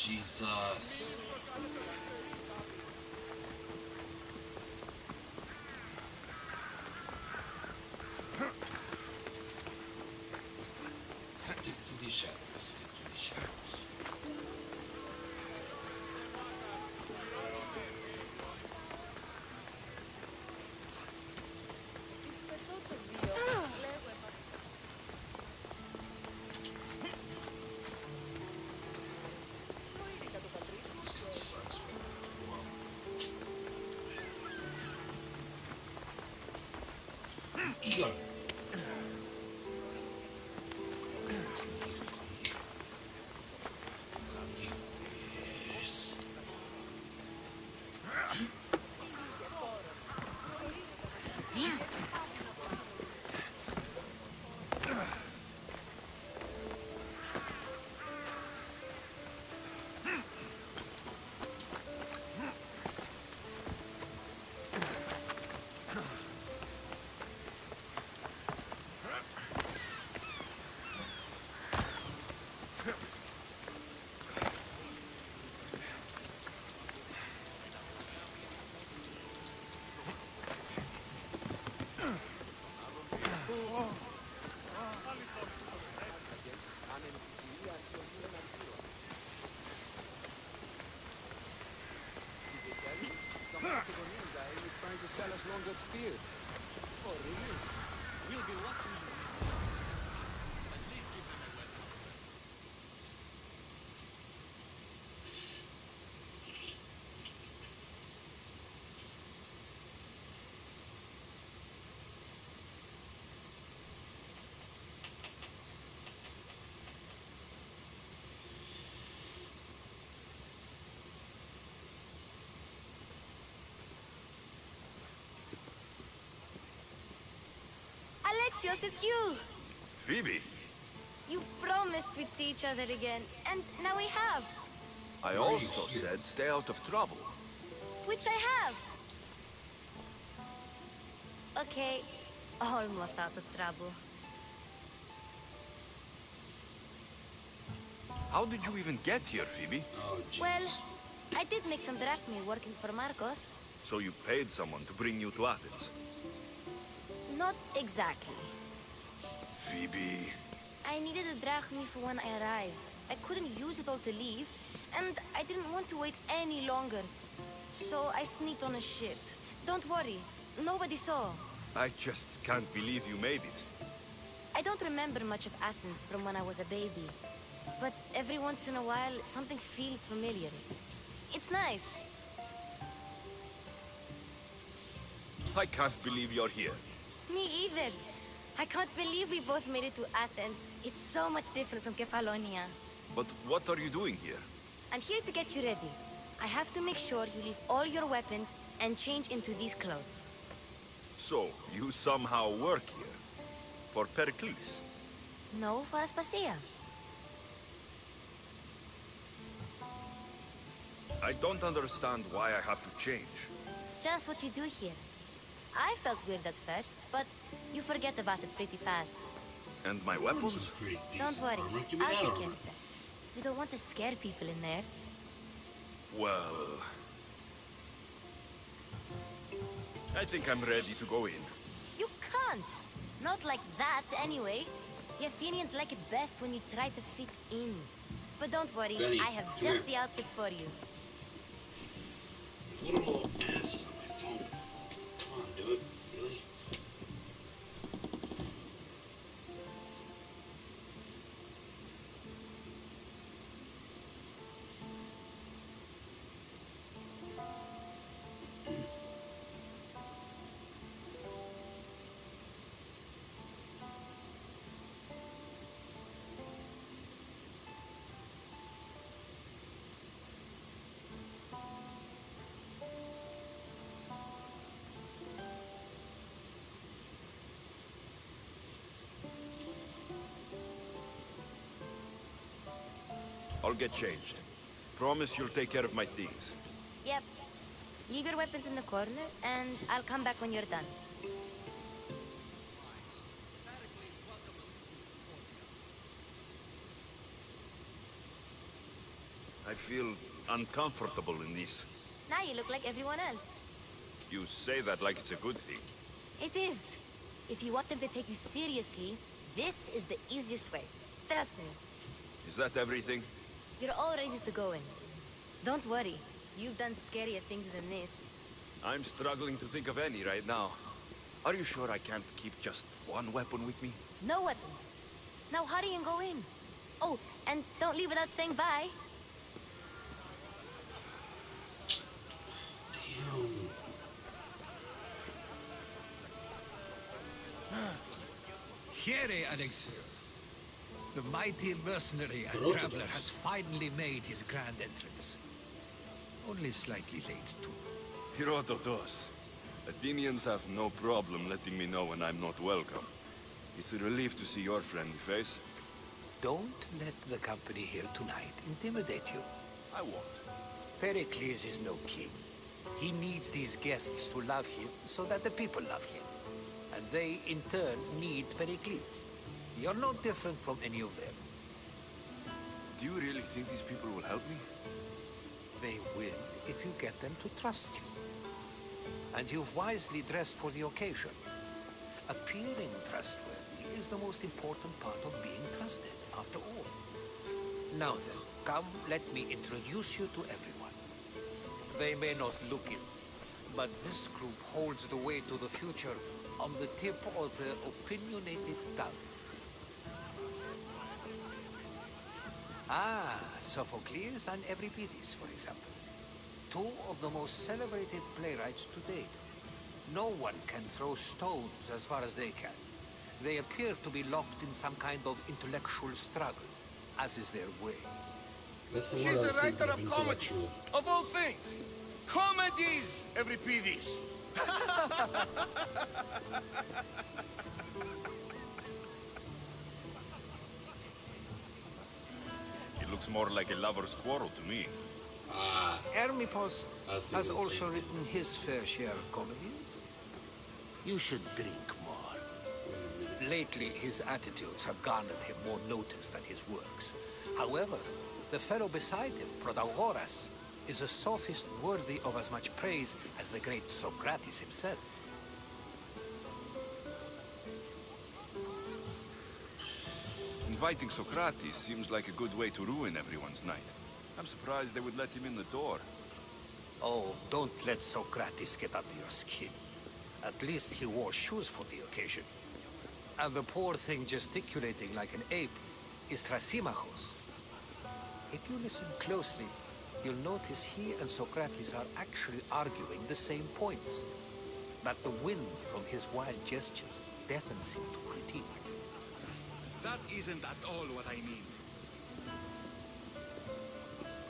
Jesus. Stick to the shadows. Stick to the shadows. This guy sucks, man. Wow. Egon! Come here, come here. Come here. Yes. Trying to sell us longer spears. Oh, really? We'll be watching you. At least give them a welcome. Alexios, it's you! Phoebe, You promised we'd see each other again, and now we have. I Why are you also here? said stay out of trouble. Which I have. Okay, almost out of trouble. How did you even get here, Phoebe? Oh, Well, jeez. I did make some drachmi working for Marcos. So you paid someone to bring you to Athens. Not exactly. Phoebe... I needed a drachmi for when I arrived. I couldn't use it all to leave, and I didn't want to wait any longer. So I sneaked on a ship. Don't worry, nobody saw. I just can't believe you made it. I don't remember much of Athens from when I was a baby. But every once in a while, something feels familiar. It's nice. I can't believe you're here. Me either. I can't believe we both made it to Athens. It's so much different from Kefalonia. But what are you doing here? I'm here to get you ready. I have to make sure you leave all your weapons and change into these clothes. So, you somehow work here? For Pericles? No, for Aspasia. I don't understand why I have to change. It's just what you do here. I felt weird at first, but you forget about it pretty fast. And my Weapons weapons? are pretty Don't decent worry, armor. Give me I'll that take armor. care of them. You don't want to scare people in there. Well... I think I'm ready to go in. You can't! Not like that, anyway. The Athenians like it best when you try to fit in. But don't worry, Benny, I have come just here. the outfit for you. Little ass is on my phone. Come on, do it. Really? I'll get changed. Promise you'll take care of my things. Yep. Leave your weapons in the corner, and I'll come back when you're done. I feel uncomfortable in this. Now you look like everyone else. You say that like it's a good thing. It is. If you want them to take you seriously, this is the easiest way. Trust me. Is that everything? You're all ready to go in. Don't worry. You've done scarier things than this. I'm struggling to think of any right now. Are you sure I can't keep just one weapon with me? No weapons. Now hurry and go in. Oh, and don't leave without saying bye. Damn. Here, Alexios. The mighty mercenary and Rotodos. traveler has finally made his grand entrance. Only slightly late, too. Herodotus. Athenians have no problem letting me know when I'm not welcome. It's a relief to see your friendly face. Don't let the company here tonight intimidate you. I won't. Pericles is no king. He needs these guests to love him so that the people love him. And they, in turn, need Pericles. You're no different from any of them. Do you really think these people will help me? They will if you get them to trust you. And you've wisely dressed for the occasion. Appearing trustworthy is the most important part of being trusted, after all. Now then, come, let me introduce you to everyone. They may not look it, but this group holds the way to the future on the tip of their opinionated tongue. Ah, Sophocles and Euripides, for example. Two of the most celebrated playwrights to date. No one can throw stones as far as they can. They appear to be locked in some kind of intellectual struggle, as is their way. That's the word I He's was a thinking writer of, of comedies, intellectual. of all things. Comedies, Euripides. It looks more like a lover's quarrel to me. Ah, Hermippos I was thinking has the also same written his fair share of comedies. You should drink more. Lately, his attitudes have garnered him more notice than his works. However, the fellow beside him, Protagoras, is a sophist worthy of as much praise as the great Socrates himself. Inviting Socrates seems like a good way to ruin everyone's night. I'm surprised they would let him in the door. Oh, don't let Socrates get under your skin. At least he wore shoes for the occasion. And the poor thing gesticulating like an ape is Thrasymachos. If you listen closely, you'll notice he and Socrates are actually arguing the same points. But the wind from his wild gestures deafens him to critique. That isn't at all what I mean.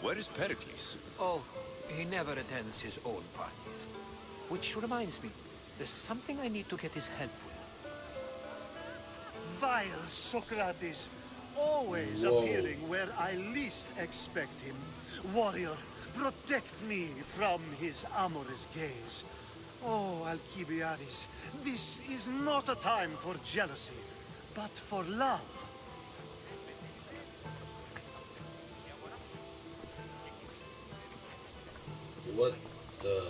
Where is Pericles? Oh, he never attends his own parties. Which reminds me, there's something I need to get his help with. Vile Socrates, always Whoa. appearing where I least expect him. Warrior, protect me from his amorous gaze. Oh, Alcibiades, this is not a time for jealousy, but for love. what the?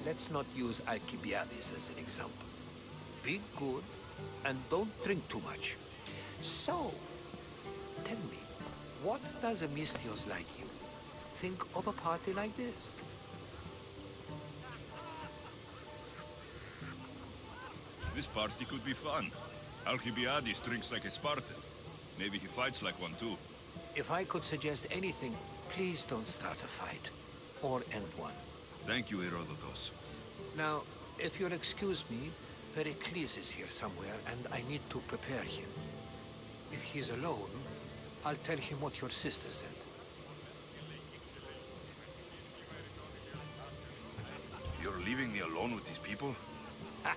Let's not use Alcibiades as an example. Be good, and don't drink too much. So, tell me, what does a Misthios like you think of a party like this? This party could be fun. Alcibiades drinks like a Spartan. Maybe he fights like one too. If I could suggest anything, please don't start a fight. Or end one. Thank you, Herodotus. Now, if you'll excuse me, Pericles is here somewhere, and I need to prepare him. If he's alone, I'll tell him what your sister said. You're leaving me alone with these people? Ha!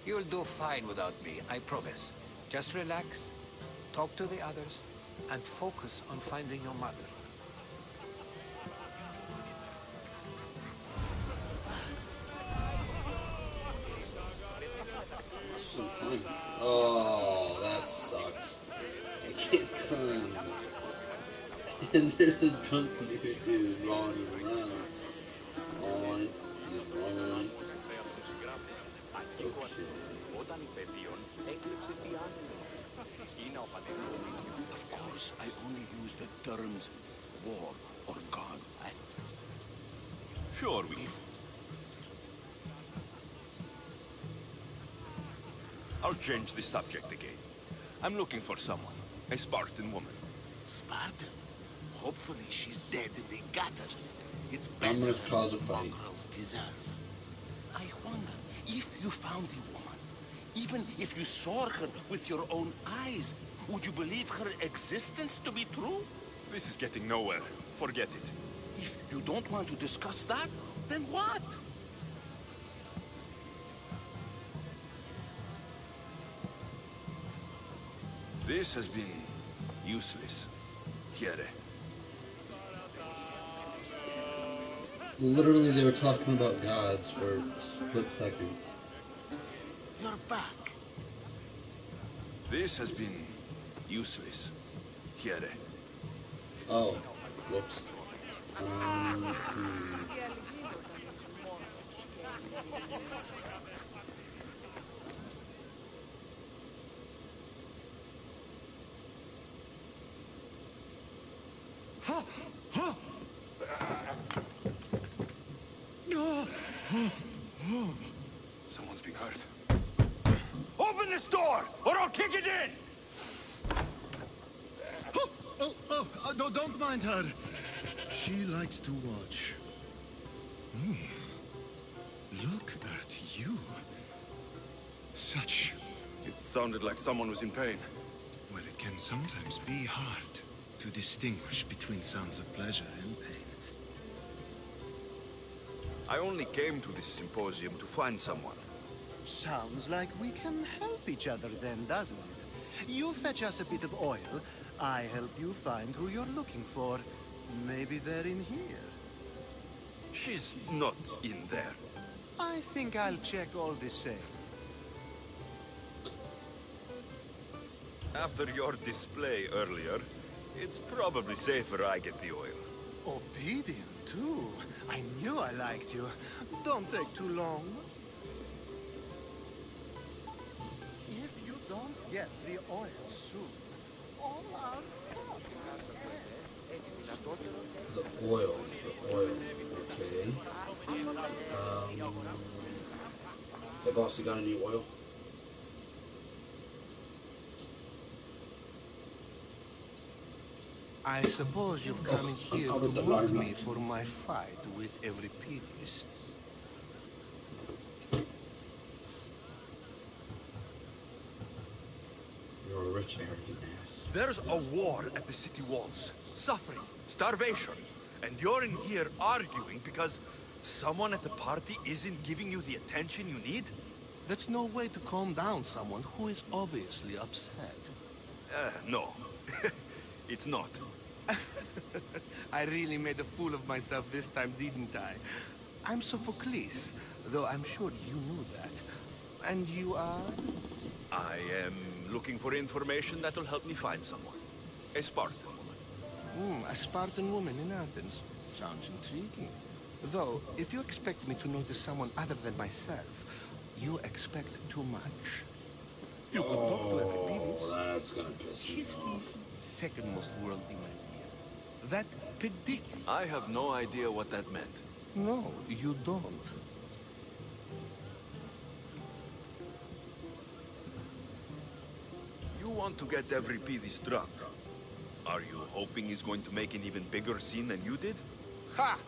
You'll do fine without me, I promise. Just relax, talk to the others, and focus on finding your mother. Some time. Oh, And there's this drunk dude rolling around. On, rolling. Okay. Of course, I only use the terms war or god. Sure, we... I'll change the subject again. I'm looking for someone. A Spartan woman. Spartan? Hopefully she's dead in the gutters. It's I'm better gonna than cause these a fight. mongrels deserve. I wonder, if you found the woman, even if you saw her with your own eyes, would you believe her existence to be true? This is getting nowhere. Forget it. If you don't want to discuss that, then what? This has been useless. Here. Literally, they were talking about gods for a split second. You're back. This has been useless. Here. Oh, whoops. Someone's being hurt. Open this door, or I'll kick it in! No, don't mind her. She likes to watch. Look at you. Such... It sounded like someone was in pain. Well, it can sometimes be hard to distinguish between sounds of pleasure and pain. I only came to this symposium to find someone. Sounds like we can help each other then, doesn't it? You fetch us a bit of oil, I help you find who you're looking for. Maybe they're in here. She's not in there. I think I'll check all the same. After your display earlier, it's probably safer I get the oil. Obedient, too. I knew I liked you. Don't take too long. If you don't get the oil soon, all our The oil, okay. Hey boss, you got any oil? I suppose you've come in here I'll to get the mock line me up. for my fight with Euripides. You're a rich, arrogant ass. There's a war at the city walls. Suffering, starvation. And you're in here arguing because someone at the party isn't giving you the attention you need? That's no way to calm down someone who is obviously upset. No. It's not. I really made a fool of myself this time, didn't I? I'm Sophocles, though I'm sure you knew that. And you are? I am looking for information that'll help me find someone. A Spartan woman. A Spartan woman in Athens. Sounds intriguing. Though, if you expect me to notice someone other than myself, you expect too much. You could talk to Euripides. That's gonna piss me She's off. the second most worldly man here. That pedicure. I have no idea what that meant. No, you don't. You want to get Euripides drunk. Are you hoping he's going to make an even bigger scene than you did? Ha!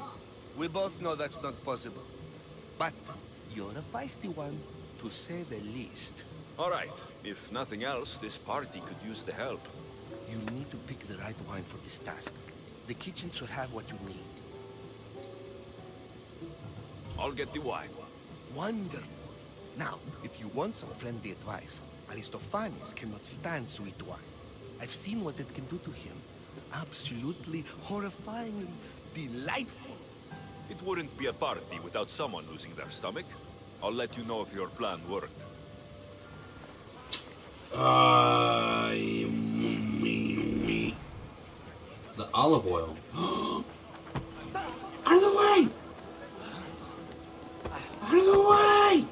We both know that's not possible. But you're a feisty one, to say the least. All right. If nothing else, this party could use the help. You need to pick the right wine for this task. The kitchen should have what you need. I'll get the wine. Wonderful. Now, if you want some friendly advice, Aristophanes cannot stand sweet wine. I've seen what it can do to him. Absolutely, horrifyingly delightful. It wouldn't be a party without someone losing their stomach. I'll let you know if your plan worked. The olive oil. Out of the way! Out of the way!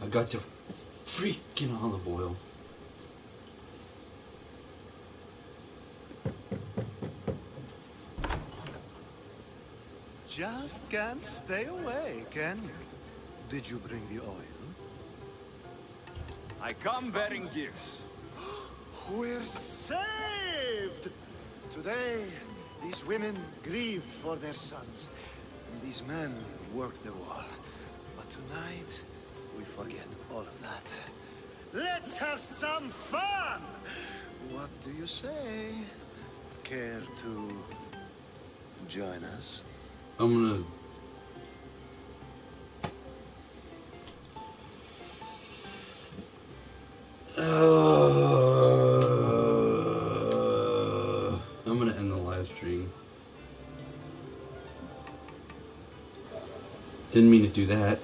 I got the freaking olive oil. Just can't stay away, can you? Did you bring the oil? I come bearing gifts. We're saved! Today, these women grieved for their sons, and these men worked the wall. But tonight, we forget all of that. Let's have some fun! What do you say? Care to join us? I'm gonna... I'm gonna end the live stream. Didn't mean to do that.